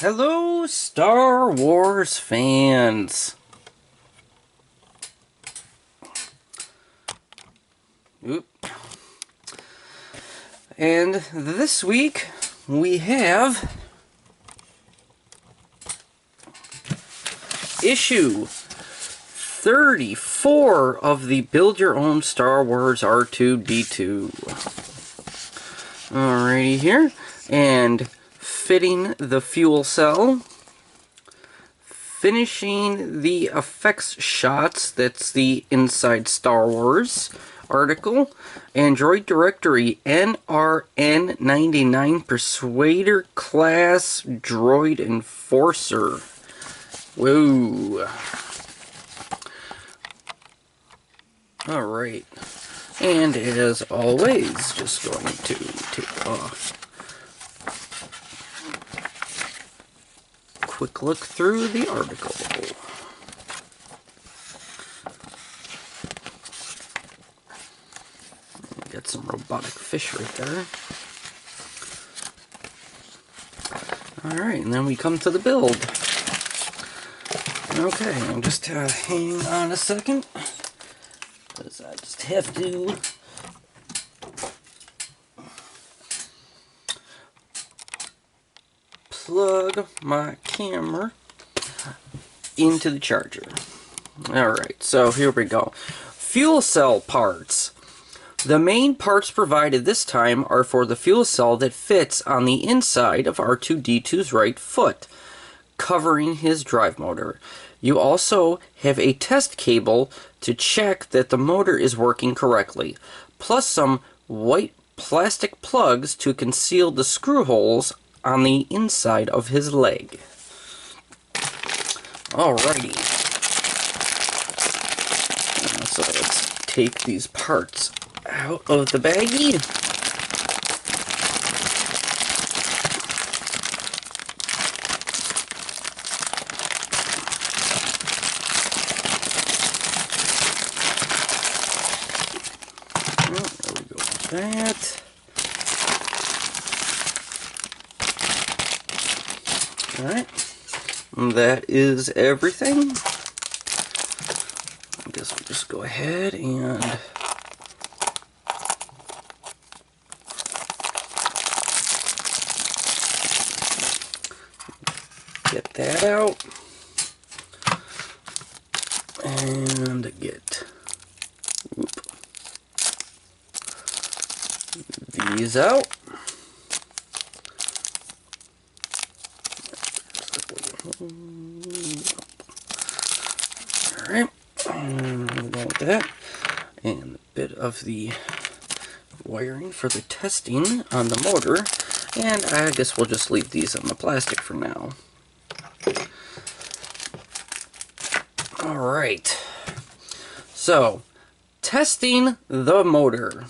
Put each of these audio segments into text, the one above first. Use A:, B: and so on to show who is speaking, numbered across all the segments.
A: Hello, Star Wars fans. Oop. And this week we have issue 34 of the Build Your Own Star Wars R2D2. Alrighty here, and fitting the fuel cell, finishing the effects shots, that's the Inside Star Wars article, Android Directory NRN99 Persuader Class Droid Enforcer. Whoa. Alright. And as always, just going to take off. Quick look through the article. Got some robotic fish right there. Alright, and then we come to the build. Okay, I'm just hang on a second, because I just have to plug my camera into the charger. Alright, so here we go. Fuel cell parts. The main parts provided this time are for the fuel cell that fits on the inside of R2D2's right foot, covering his drive motor. You also have a test cable to check that the motor is working correctly, plus some white plastic plugs to conceal the screw holes on the inside of his leg. Alrighty. So let's take these parts out of the baggie. Oh, there we go with that. Alright, that is everything. I guess we'll just go ahead and get that out. And get these out. Alright, and we'll go with that. And a bit of the wiring for the testing on the motor. And I guess we'll just leave these on the plastic for now. Alright, so testing the motor.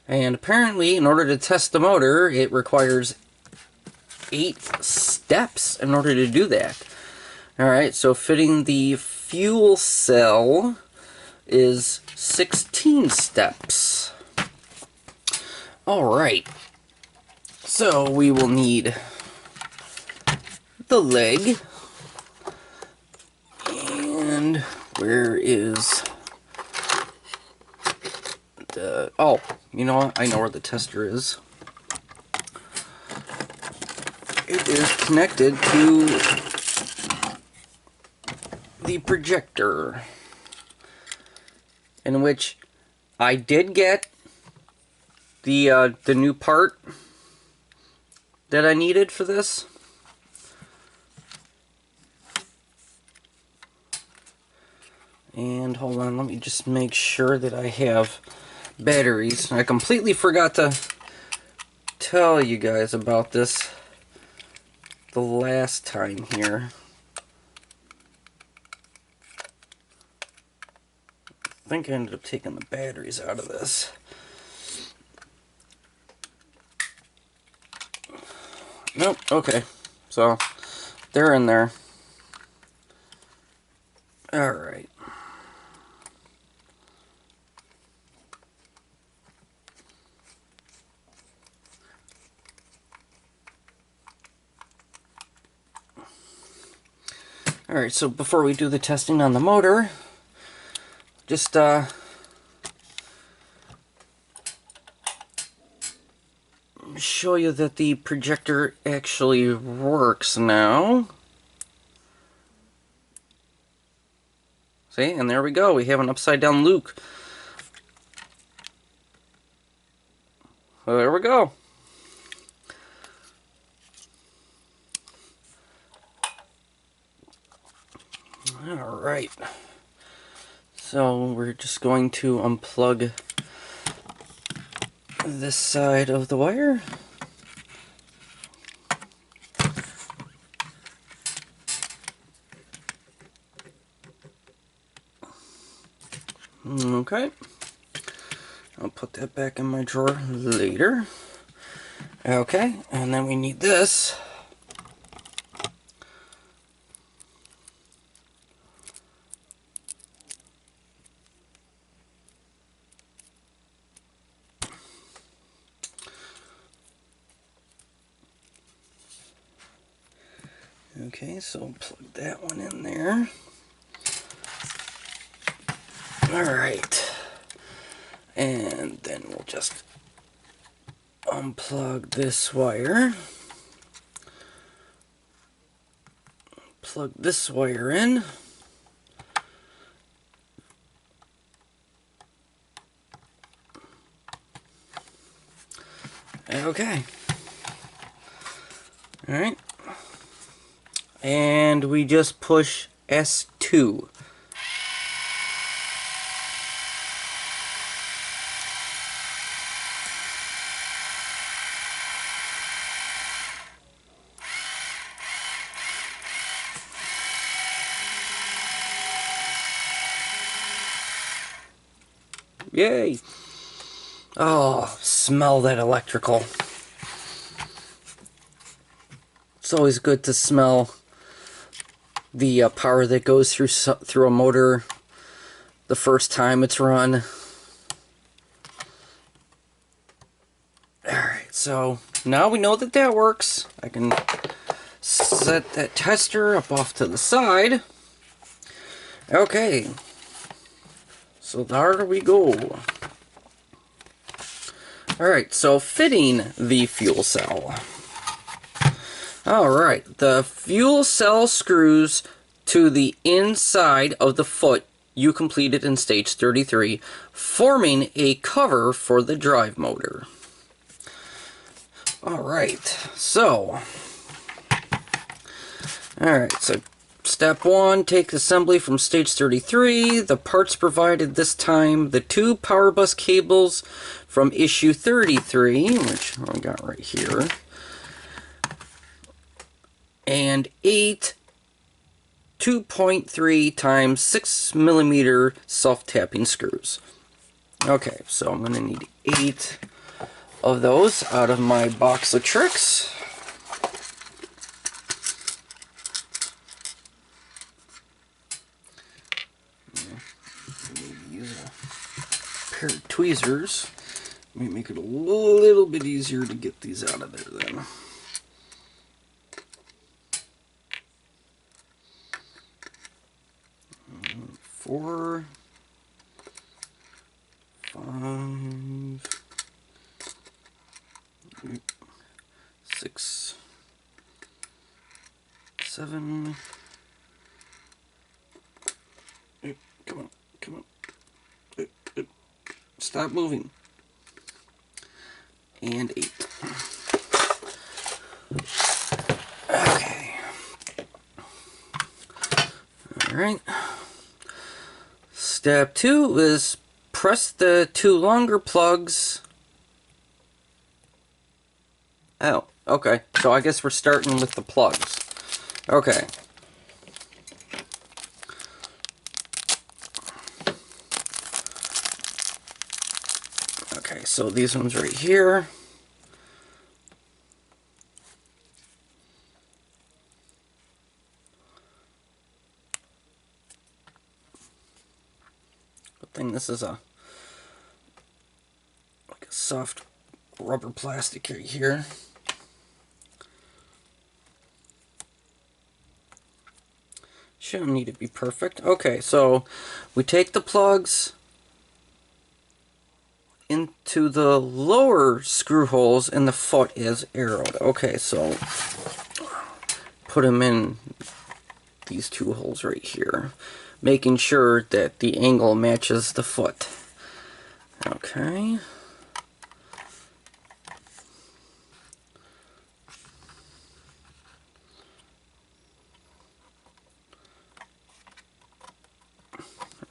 A: And apparently, in order to test the motor, it requires 8 steps in order to do that. Alright, so fitting the fuel cell is 16 steps. Alright, so we will need the leg. And where is the... oh, you know what? I know where the tester is. It is connected to the projector, in which I did get the new part that I needed for this. And hold on, let me just make sure that I have batteries. I completely forgot to tell you guys about this the last time here. I think I ended up taking the batteries out of this. Nope, okay. So, they're in there. Alright. Alright, so before we do the testing on the motor, just show you that the projector actually works now. See, and there we go. We have an upside down Luke. So there we go. Alright. So we're just going to unplug this side of the wire. Okay. I'll put that back in my drawer later. Okay, and then we need this. Okay, so plug that one in there. Alright. And then we'll just unplug this wire. Plug this wire in. Okay. Alright. And we just push S2. Yay! Oh, smell that electrical. It's always good to smell the power that goes through a motor the first time it's run. Alright, so now we know that that works. I can set that tester up off to the side. Okay, so there we go. Alright, so fitting the fuel cell. Alright, the fuel cell screws to the inside of the foot you completed in stage 33, forming a cover for the drive motor. Alright, so step 1, take assembly from stage 33. The parts provided this time, the 2 power bus cables from issue 33, which I got right here, and 8 2.3 times 6 millimeter self-tapping screws. Okay, so I'm going to need 8 of those out of my box of tricks. Use a pair of tweezers. Might make it a little bit easier to get these out of there then. Four, 5, 6, 7. Come on, come on. Stop moving. And 8. Okay. Alright. Step 2 is press the 2 longer plugs. Oh, okay. So I guess we're starting with the plugs. Okay. Okay, so these ones right here. Good thing this is like a soft rubber plastic right here. Shouldn't need to be perfect. Okay, so we take the plugs into the lower screw holes and the foot is arrowed. Okay, so put them in these two holes right here, making sure that the angle matches the foot. Okay.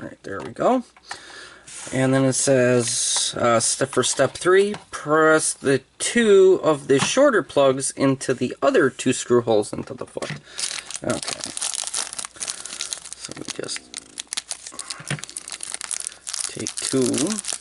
A: Alright, there we go. And then it says, for step 3, press the 2 of the shorter plugs into the other 2 screw holes into the foot. Okay. So we just take 2.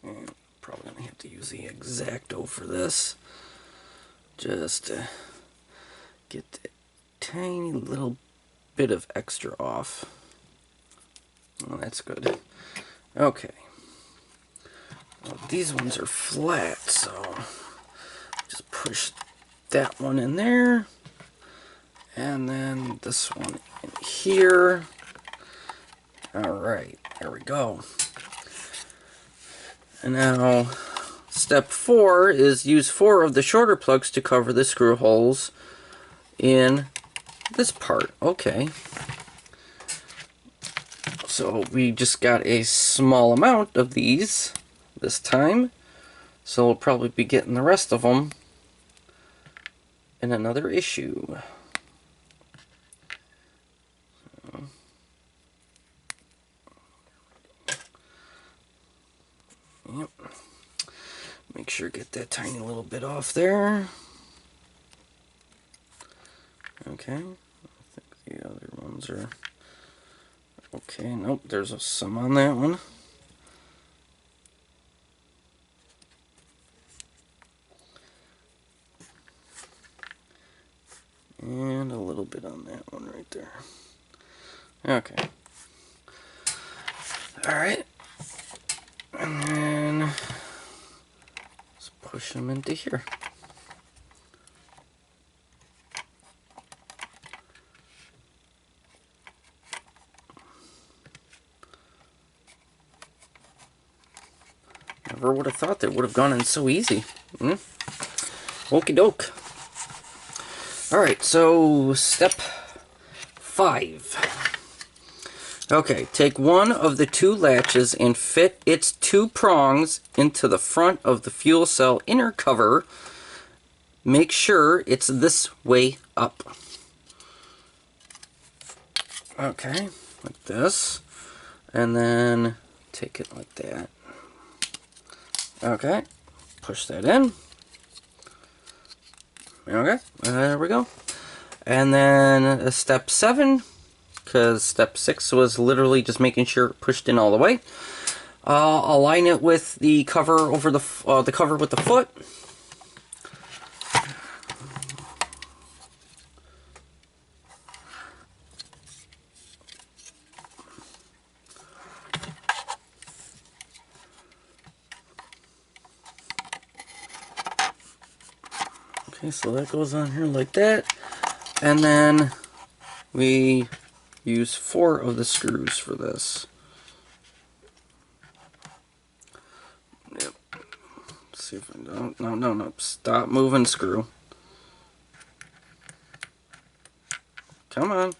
A: And probably going to have to use the X-Acto for this. Just to get the tiny little bit of extra off. Oh, that's good. Okay. Well, these ones are flat, so just push that one in there. And then this one in here. Alright, there we go. And now, step 4 is use 4 of the shorter plugs to cover the screw holes in this part. Okay. So we just got a small amount of these this time. So we'll probably be getting the rest of them in another issue. Yep. Make sure to get that tiny little bit off there. Okay. I think the other ones are okay. Nope, there's some on that one. And a little bit on that one right there. Okay. Alright. And then let's push them into here. Never would have thought that would have gone in so easy. Okie doke. Alright, so step 5. Okay, take one of the 2 latches and fit its 2 prongs into the front of the fuel cell inner cover. Make sure it's this way up. Okay, like this. And then take it like that. Okay, push that in. Okay, there we go. And then step 7, because step 6 was literally just making sure it pushed in all the way. Align it with the cover over the cover with the foot. Okay, so that goes on here like that. And then we use 4 of the screws for this. Yep. Let's see if I don't. No. Stop moving, screw. Come on.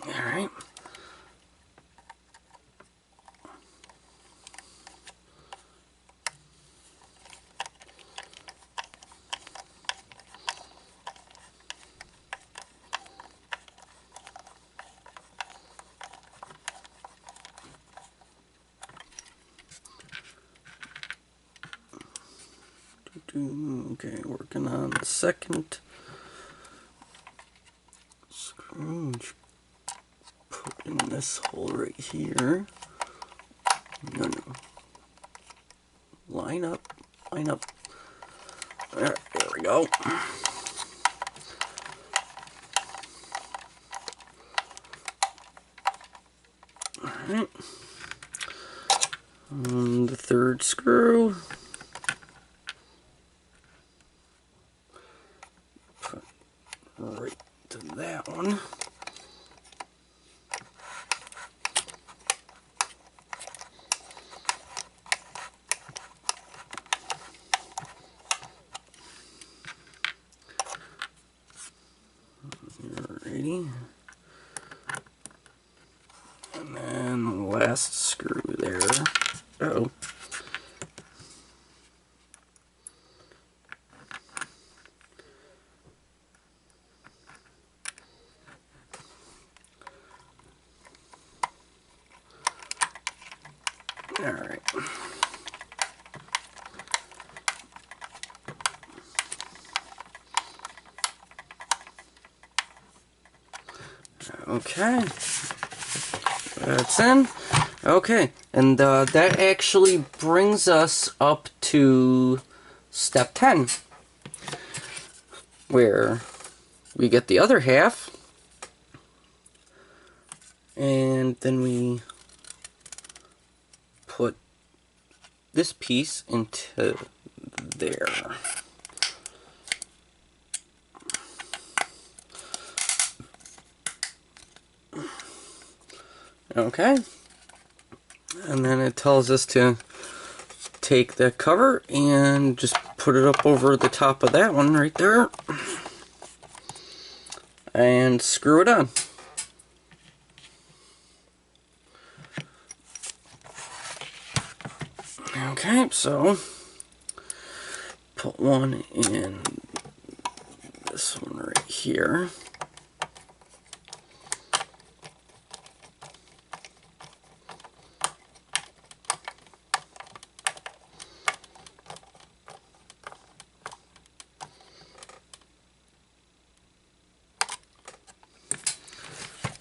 A: Alright. Okay, working on the second screw. Put in this hole right here. No. Line up. line up. There we go. Alright. And the third screw. Put right to that one. Alrighty. And then the last screw there. Uh-oh. Alright. Okay. That's in. Okay. And that actually brings us up to step 10, where we get the other half, and then we put this piece into there. Okay. And then it tells us to take the cover and just put it up over the top of that one right there. And screw it on. Okay, so put one in this one right here.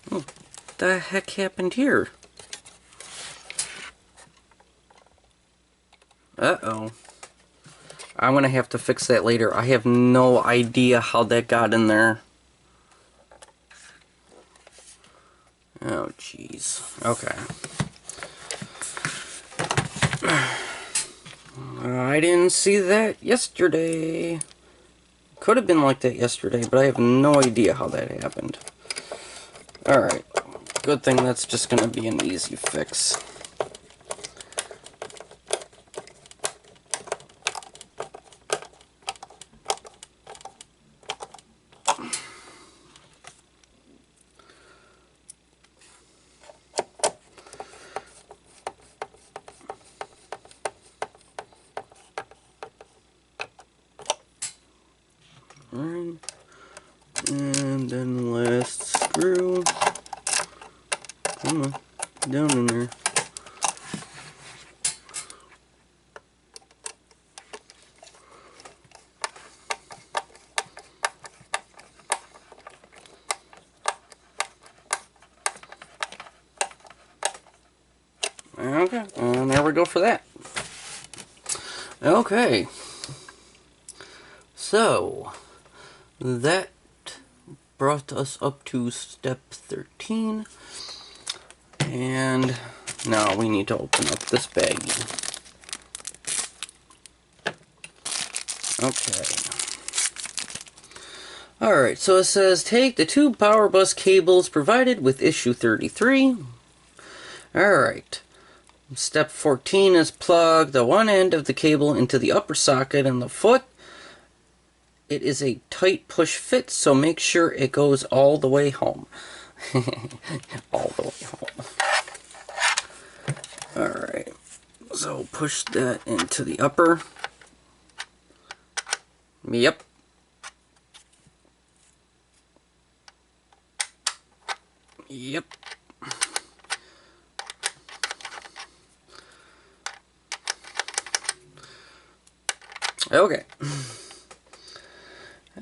A: Oh, what the heck happened here? Uh-oh. I'm gonna have to fix that later. I have no idea how that got in there. Oh, jeez. Okay. I didn't see that yesterday. Could have been like that yesterday, but I have no idea how that happened. Alright. Good thing that's just gonna be an easy fix. Alright. And then the last screw. Come on, down in there. Okay, and there we go for that. Okay. So, that brought us up to step 13. And now we need to open up this baggie. Okay. Alright, so it says take the two power bus cables provided with issue 33. Alright. Step 14 is plug the one end of the cable into the upper socket in the foot. It is a tight push fit, so make sure it goes all the way home. All the way home. Alright. So push that into the upper. Yep. Yep. Okay.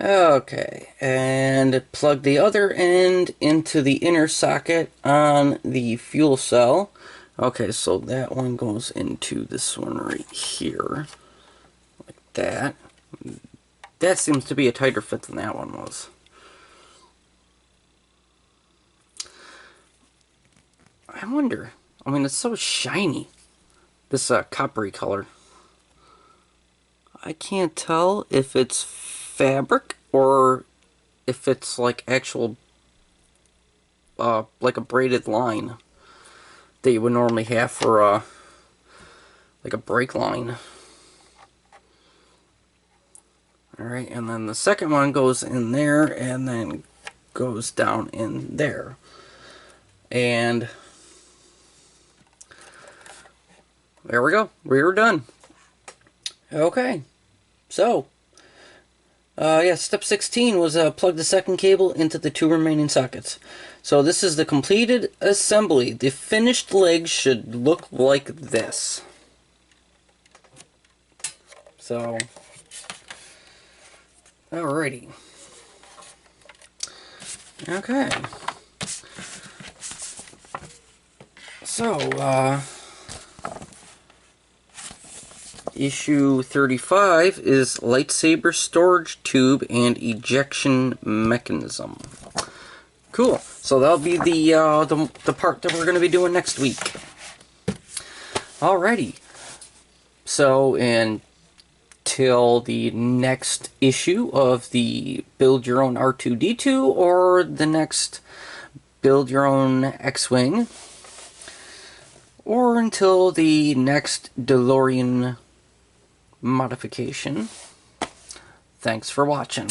A: Okay, and plug the other end into the inner socket on the fuel cell. Okay, so that one goes into this one right here. that. That seems to be a tighter fit than that one was. I wonder. I mean, it's so shiny. This coppery color. I can't tell if it's fabric or if it's like actual, like a braided line that you would normally have for like a brake line. Alright, and then the second one goes in there and then goes down in there. And there we go. We're done. Okay. So, yeah, step 16 was plug the second cable into the 2 remaining sockets. So this is the completed assembly. The finished legs should look like this. So, alrighty. Okay. So, issue 35 is Lightsaber storage tube and ejection mechanism. Cool. So that'll be the part that we're going to be doing next week. Alrighty. So until the next issue of the Build Your Own R2D2 or the next Build Your Own X-Wing, or until the next DeLorean modification. Thanks for watching.